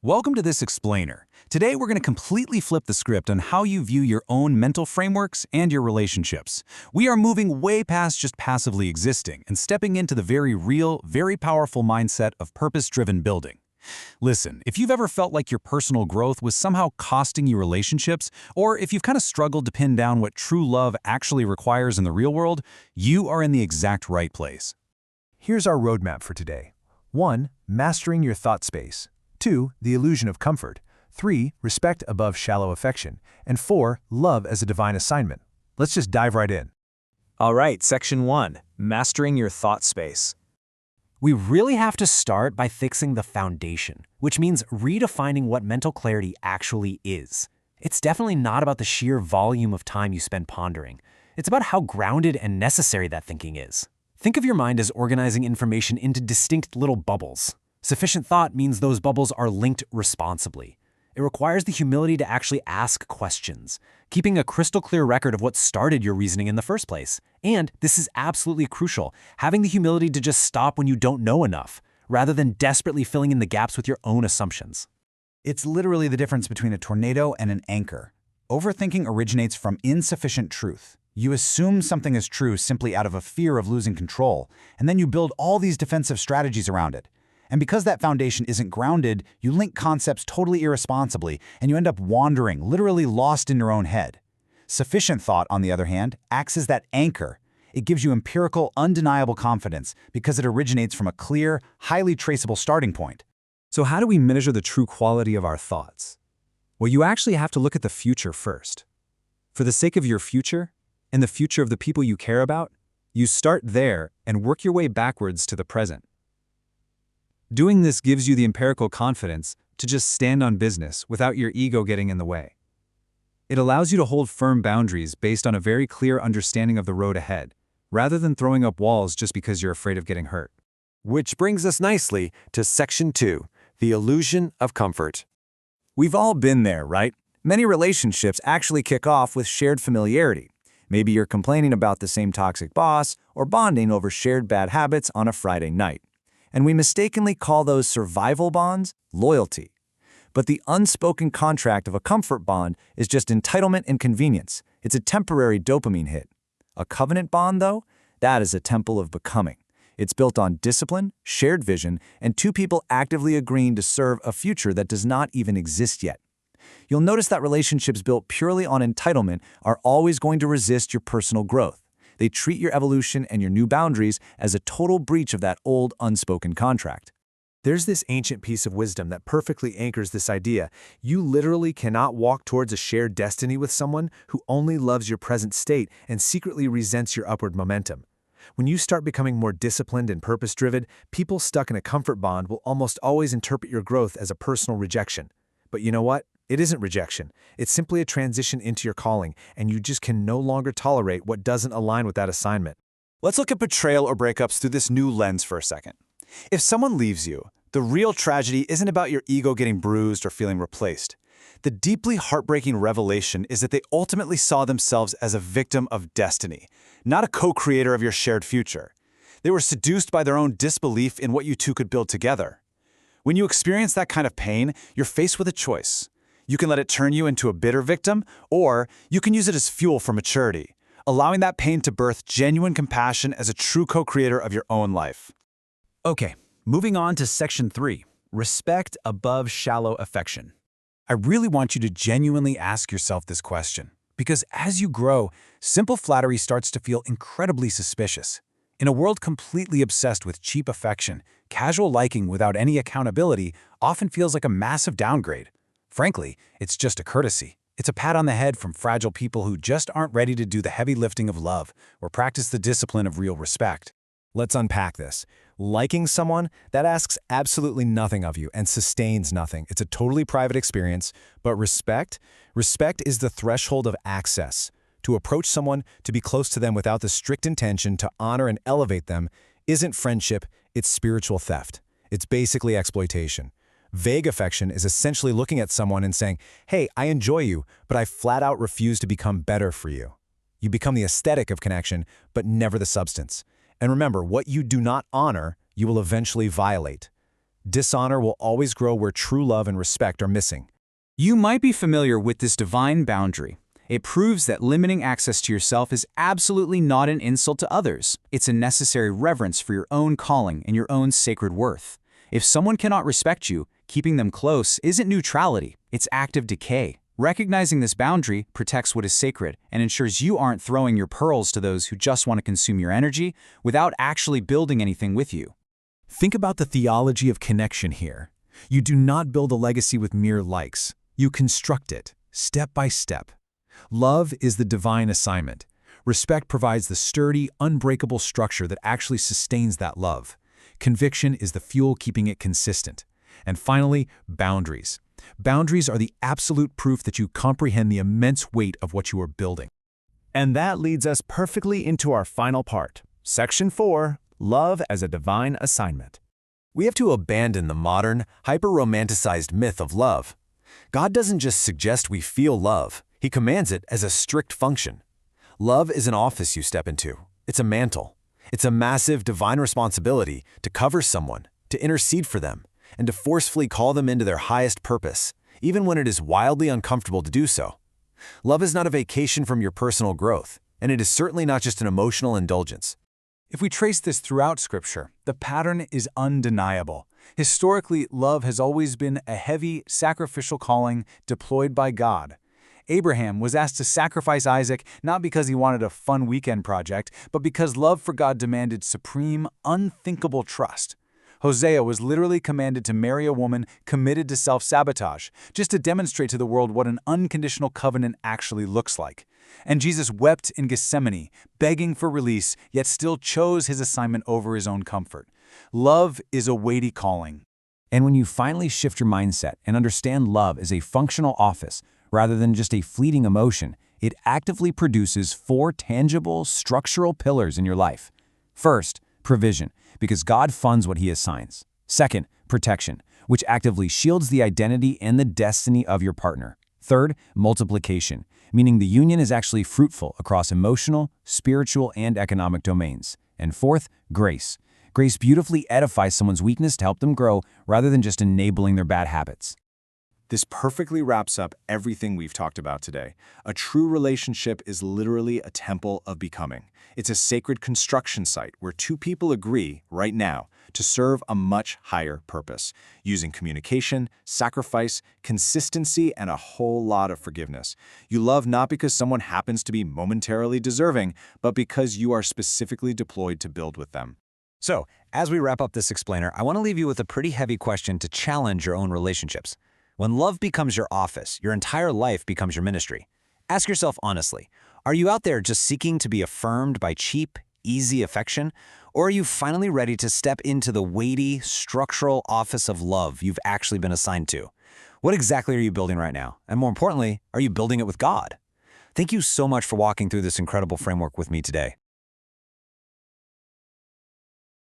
Welcome to this explainer. Today we're going to completely flip the script on how you view your own mental frameworks and your relationships. We are moving way past just passively existing and stepping into the very real, very powerful mindset of purpose-driven building. Listen, if you've ever felt like your personal growth was somehow costing you relationships, or if you've kind of struggled to pin down what true love actually requires in the real world, you are in the exact right place. Here's our roadmap for today. 1. Mastering your thought space. 2. The illusion of comfort. 3. Respect above shallow affection. And 4. Love as a divine assignment. Let's just dive right in. All right, Section 1, Mastering Your Thought Space. We really have to start by fixing the foundation, which means redefining what mental clarity actually is. It's definitely not about the sheer volume of time you spend pondering. It's about how grounded and necessary that thinking is. Think of your mind as organizing information into distinct little bubbles. Sufficient thought means those bubbles are linked responsibly. It requires the humility to actually ask questions, keeping a crystal clear record of what started your reasoning in the first place. And this is absolutely crucial, having the humility to just stop when you don't know enough, rather than desperately filling in the gaps with your own assumptions. It's literally the difference between a tornado and an anchor. Overthinking originates from insufficient truth. You assume something is true simply out of a fear of losing control, and then you build all these defensive strategies around it. And because that foundation isn't grounded, you link concepts totally irresponsibly, and you end up wandering, literally lost in your own head. Sufficient thought, on the other hand, acts as that anchor. It gives you empirical, undeniable confidence because it originates from a clear, highly traceable starting point. So how do we measure the true quality of our thoughts? Well, you actually have to look at the future first. For the sake of your future, and the future of the people you care about, you start there and work your way backwards to the present. Doing this gives you the empirical confidence to just stand on business without your ego getting in the way. It allows you to hold firm boundaries based on a very clear understanding of the road ahead, rather than throwing up walls just because you're afraid of getting hurt. Which brings us nicely to Section 2, the illusion of comfort. We've all been there, right? Many relationships actually kick off with shared familiarity. Maybe you're complaining about the same toxic boss or bonding over shared bad habits on a Friday night. And we mistakenly call those survival bonds loyalty. But the unspoken contract of a comfort bond is just entitlement and convenience. It's a temporary dopamine hit. A covenant bond, though, that is a temple of becoming. It's built on discipline, shared vision, and two people actively agreeing to serve a future that does not even exist yet. You'll notice that relationships built purely on entitlement are always going to resist your personal growth. They treat your evolution and your new boundaries as a total breach of that old unspoken contract. There's this ancient piece of wisdom that perfectly anchors this idea. You literally cannot walk towards a shared destiny with someone who only loves your present state and secretly resents your upward momentum. When you start becoming more disciplined and purpose-driven, people stuck in a comfort bond will almost always interpret your growth as a personal rejection. But you know what? It isn't rejection. It's simply a transition into your calling, and you just can no longer tolerate what doesn't align with that assignment. Let's look at betrayal or breakups through this new lens for a second. If someone leaves you, the real tragedy isn't about your ego getting bruised or feeling replaced. The deeply heartbreaking revelation is that they ultimately saw themselves as a victim of destiny, not a co-creator of your shared future. They were seduced by their own disbelief in what you two could build together. When you experience that kind of pain, you're faced with a choice. You can let it turn you into a bitter victim, or you can use it as fuel for maturity, allowing that pain to birth genuine compassion as a true co-creator of your own life. Okay, moving on to Section 3, Respect above shallow affection. I really want you to genuinely ask yourself this question, because as you grow, simple flattery starts to feel incredibly suspicious. In a world completely obsessed with cheap affection, casual liking without any accountability often feels like a massive downgrade. Frankly, it's just a courtesy. It's a pat on the head from fragile people who just aren't ready to do the heavy lifting of love or practice the discipline of real respect. Let's unpack this. Liking someone, that asks absolutely nothing of you and sustains nothing. It's a totally private experience. But respect is the threshold of access. To approach someone, to be close to them without the strict intention to honor and elevate them, isn't friendship, it's spiritual theft. It's basically exploitation. Vague affection is essentially looking at someone and saying, hey, I enjoy you, but I flat out refuse to become better for you. You become the aesthetic of connection, but never the substance. And remember, what you do not honor, you will eventually violate. Dishonor will always grow where true love and respect are missing. You might be familiar with this divine boundary. It proves that limiting access to yourself is absolutely not an insult to others. It's a necessary reverence for your own calling and your own sacred worth. If someone cannot respect you, keeping them close isn't neutrality, it's active decay. Recognizing this boundary protects what is sacred and ensures you aren't throwing your pearls to those who just want to consume your energy without actually building anything with you. Think about the theology of connection here. You do not build a legacy with mere likes. You construct it, step by step. Love is the divine assignment. Respect provides the sturdy, unbreakable structure that actually sustains that love. Conviction is the fuel keeping it consistent. And finally, boundaries. Boundaries are the absolute proof that you comprehend the immense weight of what you are building. And that leads us perfectly into our final part, Section 4, Love as a Divine Assignment. We have to abandon the modern, hyper-romanticized myth of love. God doesn't just suggest we feel love, He commands it as a strict function. Love is an office you step into. It's a mantle. It's a massive divine responsibility to cover someone, to intercede for them, and to forcefully call them into their highest purpose, even when it is wildly uncomfortable to do so. Love is not a vacation from your personal growth, and it is certainly not just an emotional indulgence. If we trace this throughout Scripture, the pattern is undeniable. Historically, love has always been a heavy, sacrificial calling deployed by God. Abraham was asked to sacrifice Isaac not because he wanted a fun weekend project, but because love for God demanded supreme, unthinkable trust. Hosea was literally commanded to marry a woman committed to self-sabotage, just to demonstrate to the world what an unconditional covenant actually looks like. And Jesus wept in Gethsemane, begging for release, yet still chose his assignment over his own comfort. Love is a weighty calling. And when you finally shift your mindset and understand love as a functional office rather than just a fleeting emotion, it actively produces 4 tangible, structural pillars in your life. First, provision, because God funds what He assigns. Second, protection, which actively shields the identity and the destiny of your partner. Third, multiplication, meaning the union is actually fruitful across emotional, spiritual, and economic domains. And fourth, grace. Grace beautifully edifies someone's weakness to help them grow rather than just enabling their bad habits. This perfectly wraps up everything we've talked about today. A true relationship is literally a temple of becoming. It's a sacred construction site where 2 people agree, right now, to serve a much higher purpose, using communication, sacrifice, consistency, and a whole lot of forgiveness. You love not because someone happens to be momentarily deserving, but because you are specifically deployed to build with them. So, as we wrap up this explainer, I want to leave you with a pretty heavy question to challenge your own relationships. When love becomes your office, your entire life becomes your ministry. Ask yourself honestly, are you out there just seeking to be affirmed by cheap, easy affection? Or are you finally ready to step into the weighty, structural office of love you've actually been assigned to? What exactly are you building right now? And more importantly, are you building it with God? Thank you so much for walking through this incredible framework with me today.